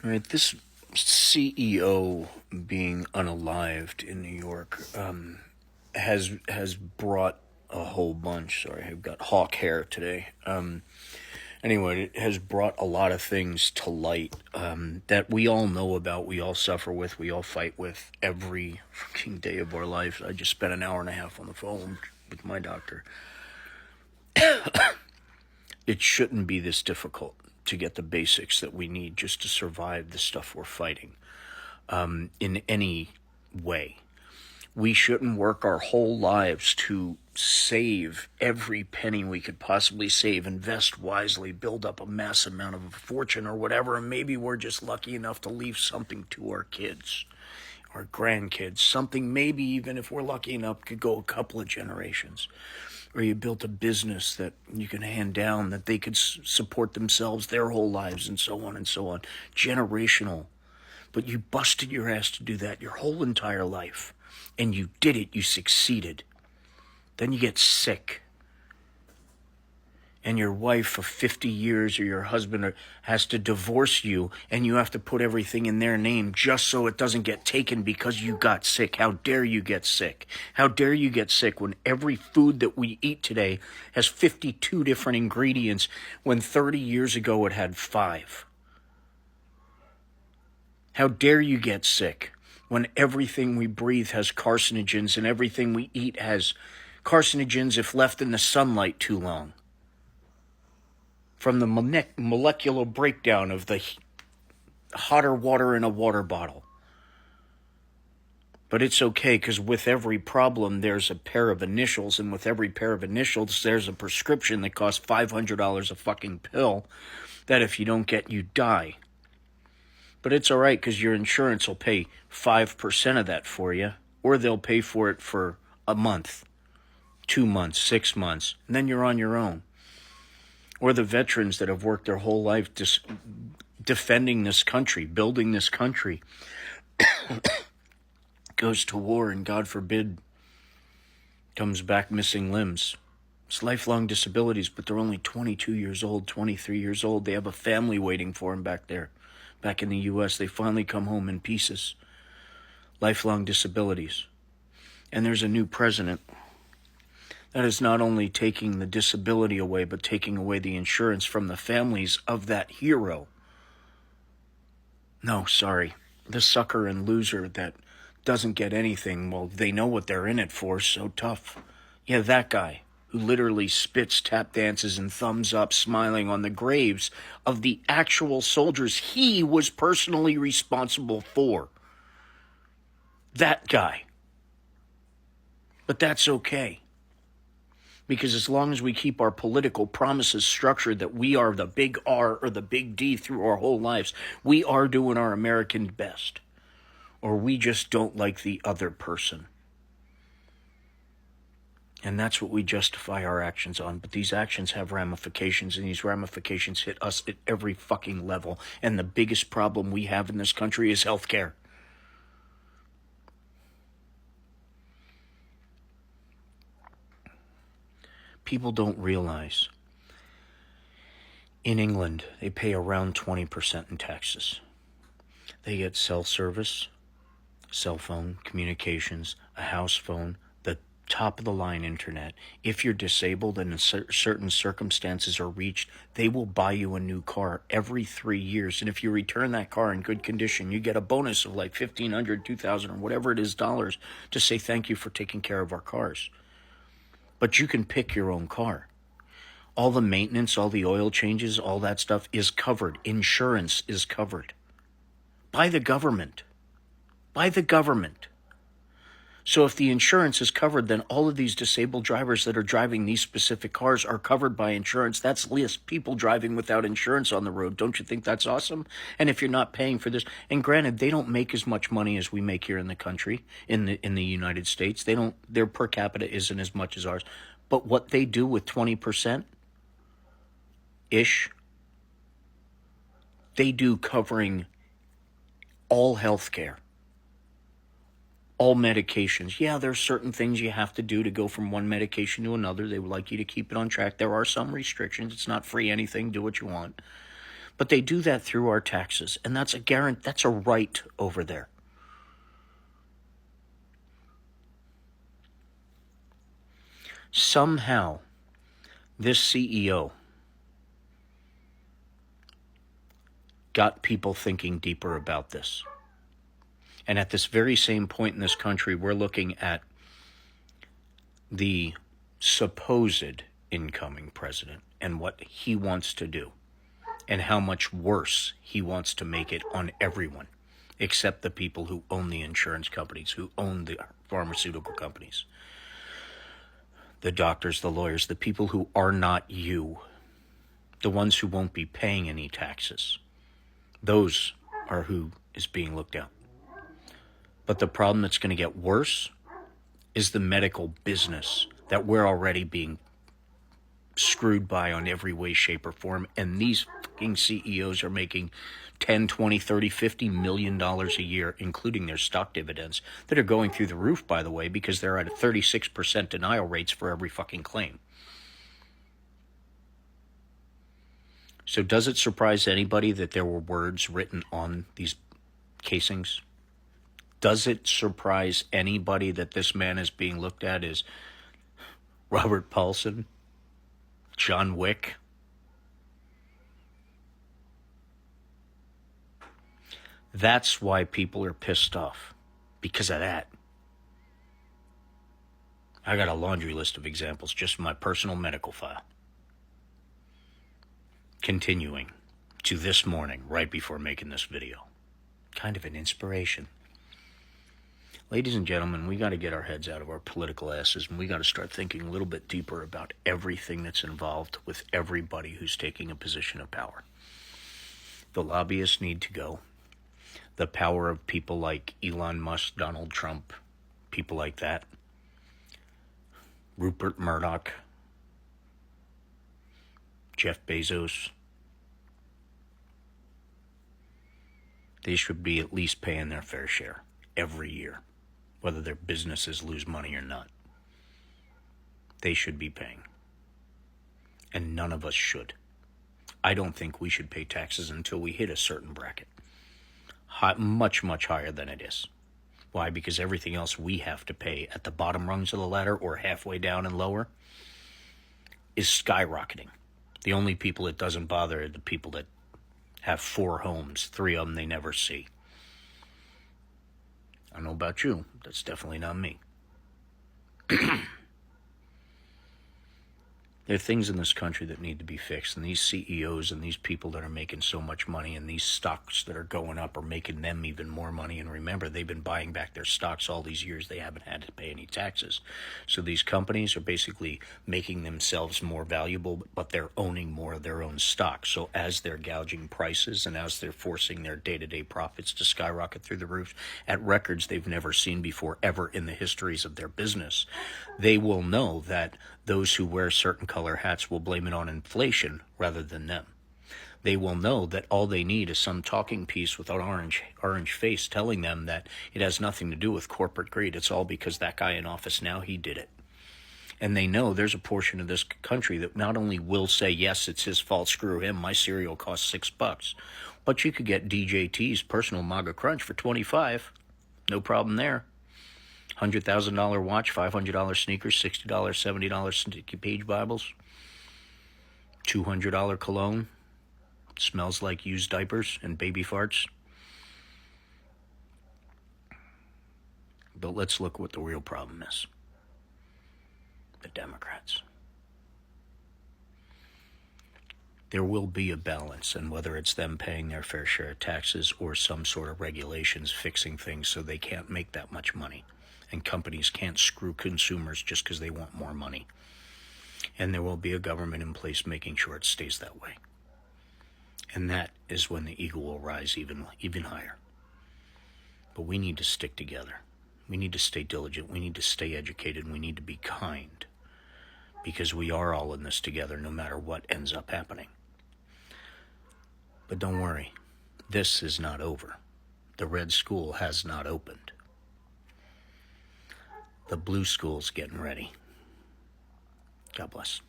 Right, this CEO being unalived in New York has brought a whole bunch. Sorry, I've got hawk hair today. Anyway, it has brought a lot of things to light that we all know about, we all suffer with, we all fight with every fucking day of our lives. I just spent an hour and a half on the phone with my doctor. It shouldn't be this difficult to get the basics that we need just to survive the stuff we're fighting in any way. We shouldn't work our whole lives to save every penny we could possibly save, invest wisely, build up a mass amount of a fortune or whatever, and maybe we're just lucky enough to leave something to our kids, our grandkids, something maybe even if we're lucky enough could go a couple of generations. Or you built a business that you can hand down that they could support themselves their whole lives and so on and so on. Generational. But you busted your ass to do that your whole entire life. And you did it. You succeeded. Then you get sick. And your wife of 50 years or your husband has to divorce you, and you have to put everything in their name just so it doesn't get taken because you got sick. How dare you get sick? How dare you get sick when every food that we eat today has 52 different ingredients when 30 years ago it had 5? How dare you get sick when everything we breathe has carcinogens and everything we eat has carcinogens if left in the sunlight too long? From the molecular breakdown of the hotter water in a water bottle. But it's okay, because with every problem, there's a pair of initials, and with every pair of initials, there's a prescription that costs $500 a fucking pill that if you don't get, you die. But it's all right, because your insurance will pay 5% of that for you, or they'll pay for it for a month, 2 months, 6 months, and then you're on your own. Or the veterans that have worked their whole life defending this country, building this country, goes to war and, God forbid, comes back missing limbs. It's lifelong disabilities, but they're only 22 years old, 23 years old. They have a family waiting for them back there. Back in the U.S., they finally come home in pieces. Lifelong disabilities. And there's a new president that is not only taking the disability away, but taking away the insurance from the families of that hero. No, sorry. The sucker and loser that doesn't get anything, well, they know what they're in it for, so tough. Yeah, that guy who literally spits, tap dances, and thumbs up, smiling on the graves of the actual soldiers he was personally responsible for. That guy. But that's okay. Because as long as we keep our political promises structured that we are the big R or the big D through our whole lives, we are doing our American best. Or we just don't like the other person. And that's what we justify our actions on. But these actions have ramifications, and these ramifications hit us at every fucking level. And the biggest problem we have in this country is healthcare. People don't realize in England they pay around 20% in taxes. They get cell service, cell phone, communications, a house phone, the top of the line internet. If you're disabled and certain circumstances are reached, they will buy you a new car every 3 years. And if you return that car in good condition, you get a bonus of like $1,500, $2,000, or whatever it is dollars to say thank you for taking care of our cars. But you can pick your own car. All the maintenance, all the oil changes, all that stuff is covered. Insurance is covered. By the government. By the government. So if the insurance is covered, then all of these disabled drivers that are driving these specific cars are covered by insurance. That's less people driving without insurance on the road. Don't you think that's awesome? And if you're not paying for this, and granted, they don't make as much money as we make here in the country, in the United States. Their per capita isn't as much as ours. But what they do with 20% ish, they do covering all health care. All medications. Yeah, there's certain things you have to do to go from one medication to another. They would like you to keep it on track. There are some restrictions. It's not free anything. Do what you want. But they do that through our taxes, and that's a right over there. Somehow, this CEO got people thinking deeper about this. And at this very same point in this country, we're looking at the supposed incoming president and what he wants to do and how much worse he wants to make it on everyone except the people who own the insurance companies, who own the pharmaceutical companies, the doctors, the lawyers, the people who are not you, the ones who won't be paying any taxes. Those are who is being looked at. But the problem that's going to get worse is the medical business that we're already being screwed by on every way, shape, or form. And these fucking CEOs are making 10, 20, 30, $50 million a year, including their stock dividends, that are going through the roof, by the way, because they're at a 36% denial rates for every fucking claim. So does it surprise anybody that there were words written on these casings? Does it surprise anybody that this man is being looked at as Robert Paulson, John Wick? That's why people are pissed off, because of that. I got a laundry list of examples, just from my personal medical file. Continuing to this morning, right before making this video. Kind of an inspiration. Ladies and gentlemen, we got to get our heads out of our political asses, and we got to start thinking a little bit deeper about everything that's involved with everybody who's taking a position of power. The lobbyists need to go. The power of people like Elon Musk, Donald Trump, people like that, Rupert Murdoch, Jeff Bezos, they should be at least paying their fair share every year, whether their businesses lose money or not. They should be paying. And none of us should. I don't think we should pay taxes until we hit a certain bracket. Much, much higher than it is. Why? Because everything else we have to pay at the bottom rungs of the ladder or halfway down and lower is skyrocketing. The only people it doesn't bother are the people that have 4 homes, 3 of them they never see. I don't know about you. That's definitely not me. There are things in this country that need to be fixed, and these CEOs and these people that are making so much money and these stocks that are going up are making them even more money. And remember, they've been buying back their stocks all these years. They haven't had to pay any taxes. So these companies are basically making themselves more valuable, but they're owning more of their own stock. So as they're gouging prices and as they're forcing their day-to-day profits to skyrocket through the roof at records they've never seen before ever in the histories of their business, they will know that those who wear certain color hats will blame it on inflation rather than them. They will know that all they need is some talking piece with an orange face telling them that it has nothing to do with corporate greed. It's all because that guy in office now, he did it. And they know there's a portion of this country that not only will say, yes, it's his fault, screw him, my cereal costs $6, but you could get DJT's personal MAGA Crunch for $25. No problem there. $100,000 watch, $500 sneakers, $60, $70 sticky page Bibles, $200 cologne, smells like used diapers and baby farts. But let's look what the real problem is. The Democrats. There will be a balance, and whether it's them paying their fair share of taxes or some sort of regulations fixing things so they can't make that much money. And companies can't screw consumers just because they want more money. And there will be a government in place making sure it stays that way. And that is when the eagle will rise even higher. But we need to stick together. We need to stay diligent. We need to stay educated. We need to be kind. Because we are all in this together no matter what ends up happening. But don't worry. This is not over. The Red School has not opened. The Blue School's getting ready. God bless.